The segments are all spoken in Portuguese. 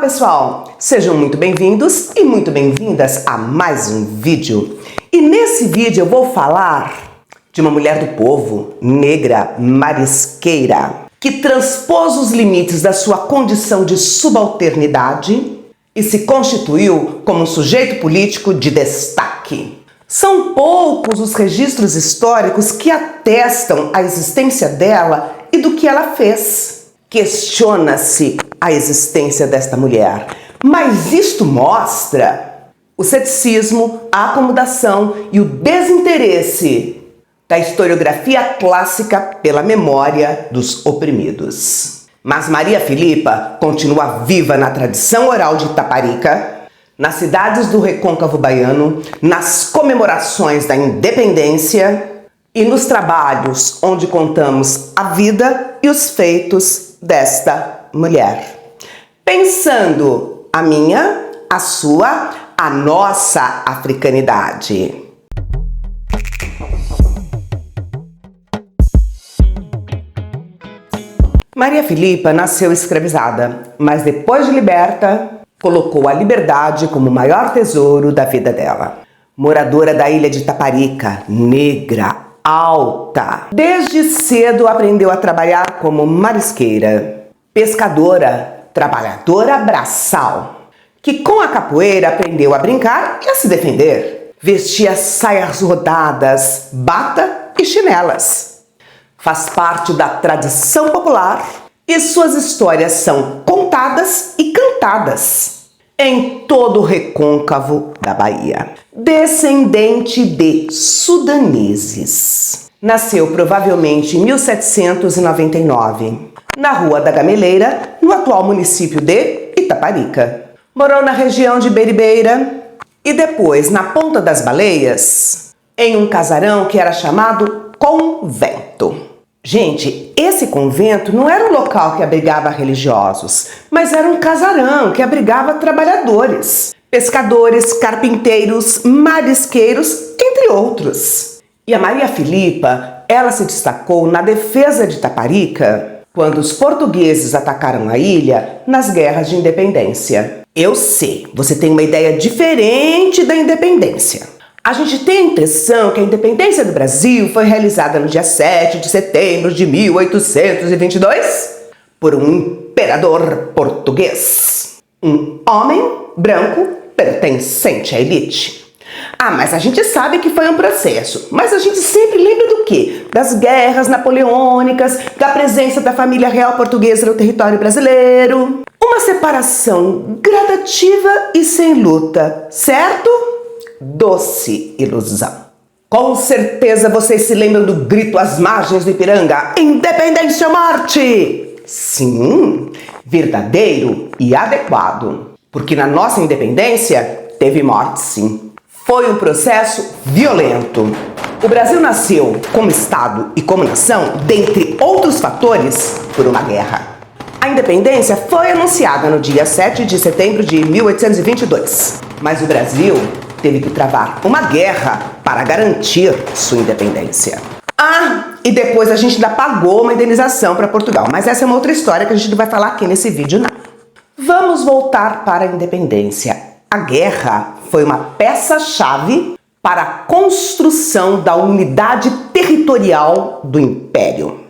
pessoal, sejam muito bem-vindos e muito bem-vindas a mais um vídeo. E nesse vídeo eu vou falar de uma mulher do povo, negra, marisqueira, que transpôs os limites da sua condição de subalternidade e se constituiu como um sujeito político de destaque. São poucos os registros históricos que atestam a existência dela e do que ela fez. Questiona-se a existência desta mulher, mas isto mostra o ceticismo, a acomodação e o desinteresse da historiografia clássica pela memória dos oprimidos. Mas Maria Filipa continua viva na tradição oral de Itaparica, nas cidades do recôncavo baiano, nas comemorações da independência e nos trabalhos onde contamos a vida e os feitos desta mulher. Pensando a minha, a sua, a nossa africanidade. Maria Filipa nasceu escravizada, mas depois de liberta, colocou a liberdade como o maior tesouro da vida dela. Moradora da ilha de Itaparica, negra, alta. Desde cedo aprendeu a trabalhar como marisqueira, pescadora, trabalhadora braçal, que com a capoeira aprendeu a brincar e a se defender. Vestia saias rodadas, bata e chinelas. Faz parte da tradição popular e suas histórias são contadas e cantadas em todo o recôncavo da Bahia. Descendente de sudaneses. Nasceu provavelmente em 1799, na Rua da Gameleira, no atual município de Itaparica. Morou na região de Beribeira e depois na Ponta das Baleias, em um casarão que era chamado convento. Gente, esse convento não era um local que abrigava religiosos, mas era um casarão que abrigava trabalhadores, pescadores, carpinteiros, marisqueiros, entre outros. E a Maria Filipa, ela se destacou na defesa de Itaparica quando os portugueses atacaram a ilha nas guerras de independência. Eu sei, você tem uma ideia diferente da independência. A gente tem a impressão que a independência do Brasil foi realizada no dia 7 de setembro de 1822 por um imperador português. Um homem branco pertencente à elite. Mas a gente sabe que foi um processo. Mas a gente sempre lembra do quê? Das guerras napoleônicas, da presença da família real portuguesa no território brasileiro. Uma separação gradativa e sem luta, certo? Doce ilusão. Com certeza vocês se lembram do grito às margens do Ipiranga: Independência ou morte! Sim, verdadeiro e adequado. Porque na nossa independência teve morte, sim. Foi um processo violento. O Brasil nasceu como Estado e como nação, dentre outros fatores, por uma guerra. A independência foi anunciada no dia 7 de setembro de 1822, mas o Brasil teve que travar uma guerra para garantir sua independência. E depois a gente ainda pagou uma indenização para Portugal, mas essa é uma outra história que a gente não vai falar aqui nesse vídeo, não. Vamos voltar para a independência. A guerra foi uma peça-chave para a construção da unidade territorial do Império.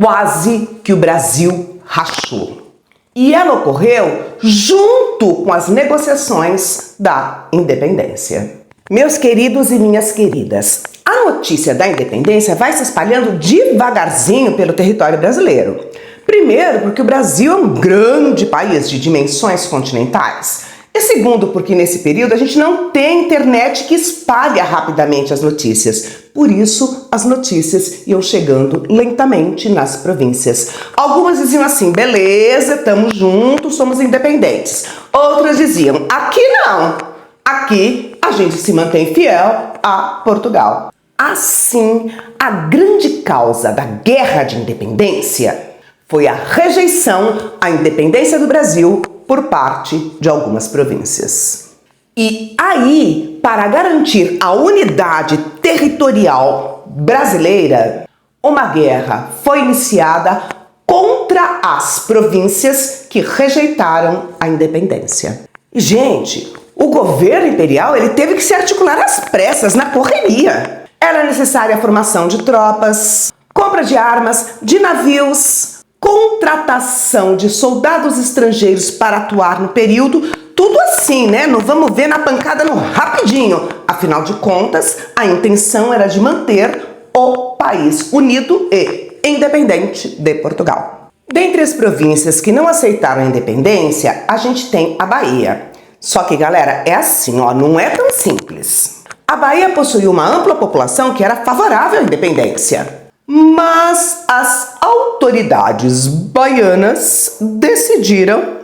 Quase que o Brasil rachou. E ela ocorreu junto com as negociações da independência. Meus queridos e minhas queridas, a notícia da independência vai se espalhando devagarzinho pelo território brasileiro. Primeiro, porque o Brasil é um grande país de dimensões continentais. E segundo, porque nesse período a gente não tem internet que espalha rapidamente as notícias. Por isso, as notícias iam chegando lentamente nas províncias. Algumas diziam assim: beleza, estamos juntos, somos independentes. Outras diziam: aqui não, aqui a gente se mantém fiel a Portugal. Assim, a grande causa da Guerra de Independência foi a rejeição à independência do Brasil por parte de algumas províncias. E aí, para garantir a unidade territorial brasileira, uma guerra foi iniciada contra as províncias que rejeitaram a independência. E, gente, o governo imperial ele teve que se articular às pressas, na correria. Era necessária a formação de tropas, compra de armas, de navios, contratação de soldados estrangeiros para atuar no período, tudo assim, né? Não vamos ver na pancada no rapidinho. Afinal de contas, a intenção era de manter o país unido e independente de Portugal. Dentre as províncias que não aceitaram a independência, a gente tem a Bahia. Só que, galera, é assim, ó, não é tão simples. A Bahia possuía uma ampla população que era favorável à independência. Mas as autoridades baianas decidiram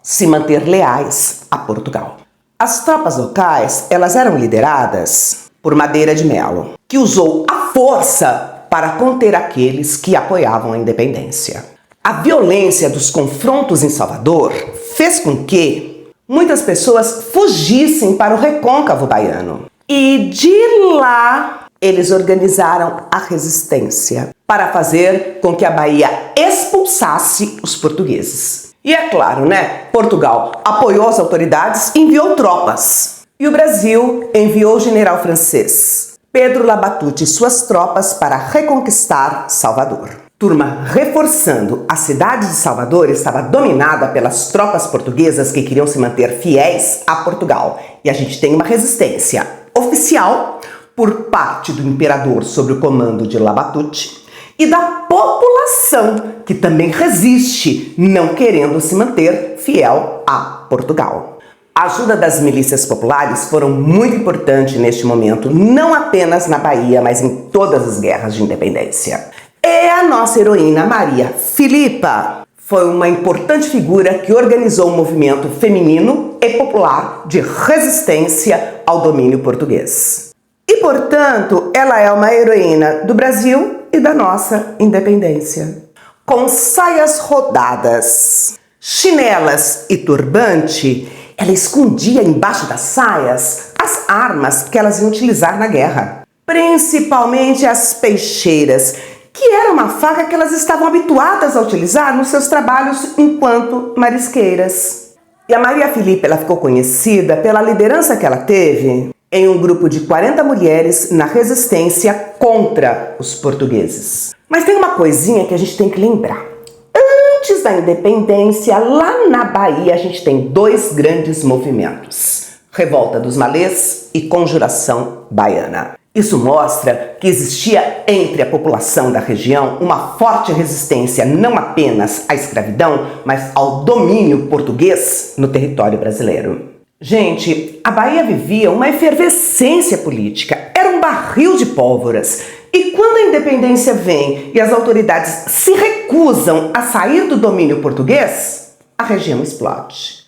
se manter leais a Portugal. As tropas locais, elas eram lideradas por Madeira de Melo, que usou a força para conter aqueles que apoiavam a independência. A violência dos confrontos em Salvador fez com que muitas pessoas fugissem para o recôncavo baiano. E de lá, eles organizaram a resistência para fazer com que a Bahia expulsasse os portugueses. E é claro, né? Portugal apoiou as autoridades e enviou tropas. E o Brasil enviou o general francês Pedro Labatut e suas tropas para reconquistar Salvador. Turma, reforçando, a cidade de Salvador estava dominada pelas tropas portuguesas que queriam se manter fiéis a Portugal. E a gente tem uma resistência oficial por parte do imperador sob o comando de Labatut e da população que também resiste, não querendo se manter fiel a Portugal. A ajuda das milícias populares foram muito importante neste momento, não apenas na Bahia, mas em todas as guerras de independência. E a nossa heroína Maria Filipa foi uma importante figura que organizou um movimento feminino e popular de resistência ao domínio português. E, portanto, ela é uma heroína do Brasil e da nossa independência. Com saias rodadas, chinelas e turbante, ela escondia embaixo das saias as armas que elas iam utilizar na guerra. Principalmente as peixeiras, que era uma faca que elas estavam habituadas a utilizar nos seus trabalhos enquanto marisqueiras. E a Maria Filipa, ela ficou conhecida pela liderança que ela teve em um grupo de 40 mulheres na resistência contra os portugueses. Mas tem uma coisinha que a gente tem que lembrar. Antes da independência, lá na Bahia, a gente tem dois grandes movimentos: Revolta dos Malês e Conjuração Baiana. Isso mostra que existia entre a população da região uma forte resistência não apenas à escravidão, mas ao domínio português no território brasileiro. Gente, a Bahia vivia uma efervescência política, era um barril de pólvoras. E quando a independência vem e as autoridades se recusam a sair do domínio português, a região explode.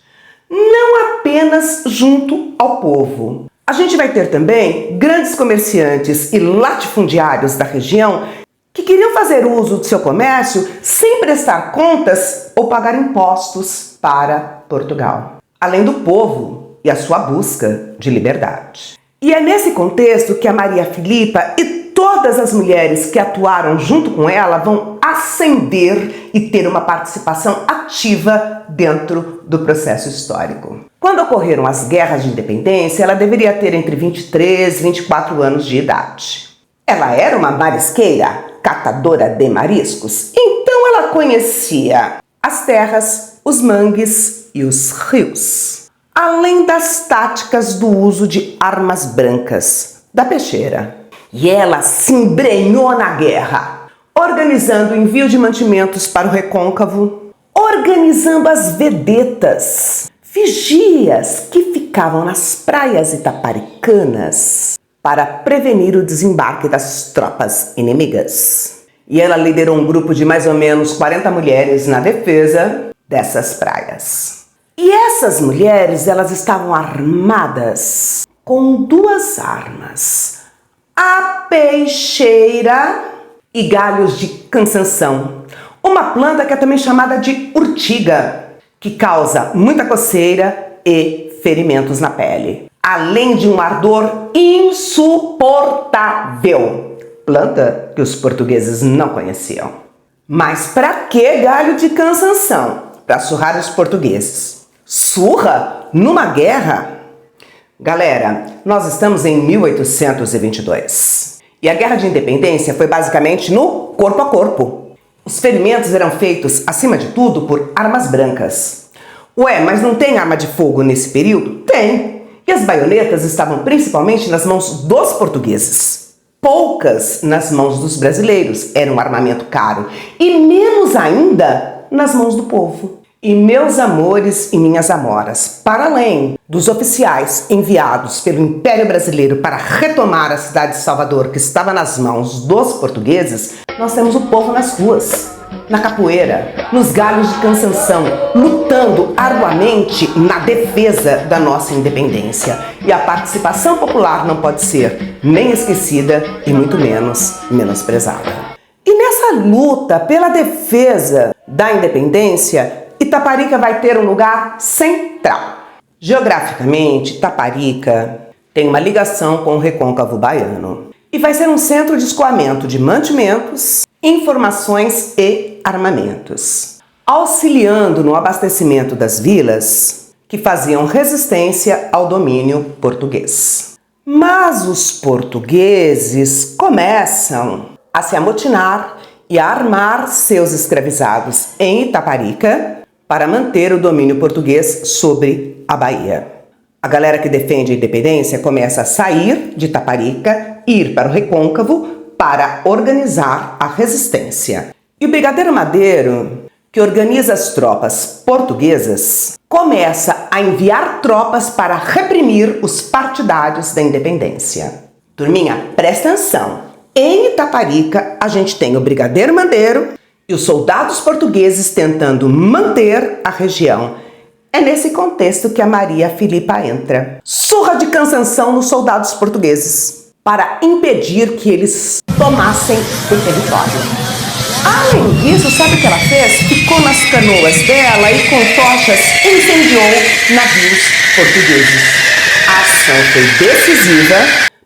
Não apenas junto ao povo. A gente vai ter também grandes comerciantes e latifundiários da região que queriam fazer uso do seu comércio sem prestar contas ou pagar impostos para Portugal. Além do povo e a sua busca de liberdade. E é nesse contexto que a Maria Filipa e todas as mulheres que atuaram junto com ela vão ascender e ter uma participação ativa dentro do processo histórico. Quando ocorreram as guerras de independência, ela deveria ter entre 23 e 24 anos de idade. Ela era uma marisqueira, catadora de mariscos, então ela conhecia as terras, os mangues e os rios, além das táticas do uso de armas brancas, da peixeira. E ela se embrenhou na guerra, organizando o envio de mantimentos para o recôncavo, organizando as vedetas, vigias que ficavam nas praias itaparicanas para prevenir o desembarque das tropas inimigas. E ela liderou um grupo de mais ou menos 40 mulheres na defesa dessas praias. E essas mulheres, elas estavam armadas com duas armas: a peixeira e galhos de cansanção, uma planta que é também chamada de urtiga, que causa muita coceira e ferimentos na pele, além de um ardor insuportável, planta que os portugueses não conheciam. Mas pra que galho de cansanção? Pra surrar os portugueses. Surra? Numa guerra? Galera, nós estamos em 1822. E a Guerra de Independência foi basicamente no corpo a corpo. Os ferimentos eram feitos, acima de tudo, por armas brancas. Ué, mas não tem arma de fogo nesse período? Tem! E as baionetas estavam principalmente nas mãos dos portugueses. Poucas nas mãos dos brasileiros, era um armamento caro. E menos ainda nas mãos do povo. E meus amores e minhas amoras, para além dos oficiais enviados pelo Império Brasileiro para retomar a cidade de Salvador, que estava nas mãos dos portugueses, nós temos o povo nas ruas, na capoeira, nos galhos de cansanção, lutando arduamente na defesa da nossa independência. E a participação popular não pode ser nem esquecida e muito menos menosprezada. E nessa luta pela defesa da independência, Itaparica vai ter um lugar central. Geograficamente, Itaparica tem uma ligação com o recôncavo baiano e vai ser um centro de escoamento de mantimentos, informações e armamentos, auxiliando no abastecimento das vilas que faziam resistência ao domínio português. Mas os portugueses começam a se amotinar e a armar seus escravizados em Itaparica para manter o domínio português sobre a Bahia. A galera que defende a independência começa a sair de Itaparica e ir para o recôncavo para organizar a resistência. E o Brigadeiro Madeiro, que organiza as tropas portuguesas, começa a enviar tropas para reprimir os partidários da independência. Turminha, presta atenção. Em Itaparica, a gente tem o Brigadeiro Madeiro e os soldados portugueses tentando manter a região. É nesse contexto que a Maria Filipa entra. Surra de cansanção nos soldados portugueses para impedir que eles tomassem o território. Além disso, sabe o que ela fez? Ficou nas canoas dela e com tochas incendiou navios portugueses. A ação foi decisiva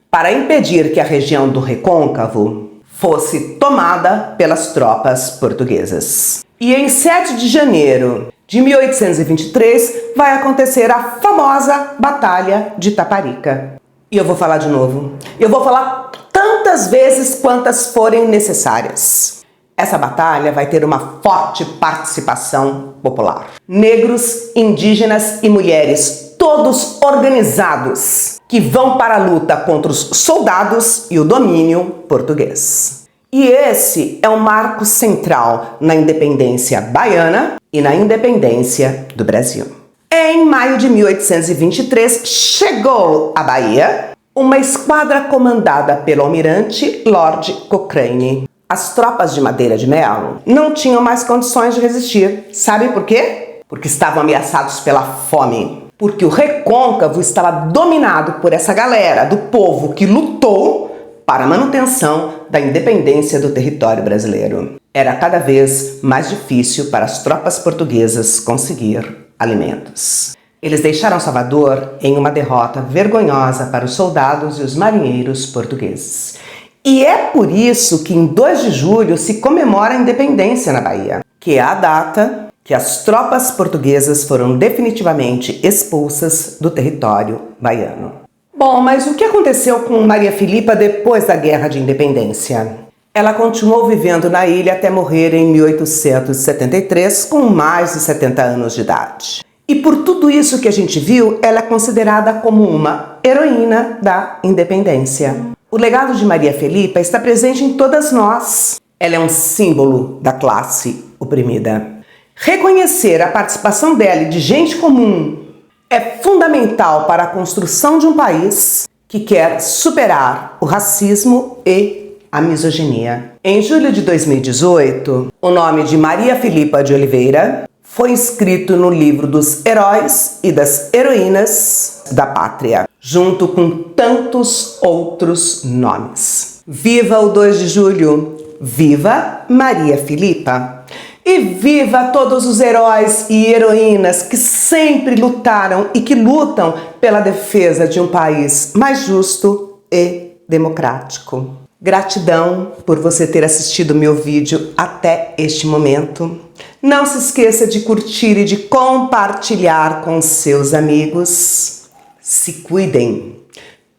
para impedir que a região do recôncavo fosse tomada pelas tropas portuguesas. E em 7 de janeiro de 1823 vai acontecer a famosa Batalha de Itaparica. E eu vou falar de novo. Eu vou falar tantas vezes quantas forem necessárias. Essa batalha vai ter uma forte participação popular. Negros, indígenas e mulheres, todos organizados, que vão para a luta contra os soldados e o domínio português. E esse é um marco central na independência baiana e na independência do Brasil. Em maio de 1823, chegou à Bahia uma esquadra comandada pelo almirante Lord Cochrane. As tropas de Madeira de Melo não tinham mais condições de resistir. Sabe por quê? Porque estavam ameaçados pela fome. Porque o recôncavo estava dominado por essa galera do povo que lutou para a manutenção da independência do território brasileiro. Era cada vez mais difícil para as tropas portuguesas conseguir alimentos. Eles deixaram Salvador em uma derrota vergonhosa para os soldados e os marinheiros portugueses. E é por isso que em 2 de julho se comemora a independência na Bahia, que é a data que as tropas portuguesas foram definitivamente expulsas do território baiano. Bom, mas o que aconteceu com Maria Filipa depois da Guerra de Independência? Ela continuou vivendo na ilha até morrer em 1873, com mais de 70 anos de idade. E por tudo isso que a gente viu, ela é considerada como uma heroína da independência. O legado de Maria Filipa está presente em todas nós. Ela é um símbolo da classe oprimida. Reconhecer a participação dela e de gente comum é fundamental para a construção de um país que quer superar o racismo e a misoginia. Em julho de 2018, o nome de Maria Filipa de Oliveira foi inscrito no livro dos heróis e das heroínas da pátria, junto com tantos outros nomes. Viva o 2 de julho! Viva Maria Filipa! E viva todos os heróis e heroínas que sempre lutaram e que lutam pela defesa de um país mais justo e democrático. Gratidão por você ter assistido meu vídeo até este momento. Não se esqueça de curtir e de compartilhar com seus amigos. Se cuidem.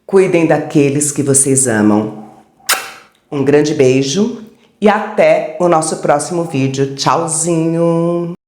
Cuidem daqueles que vocês amam. Um grande beijo e até o nosso próximo vídeo. Tchauzinho!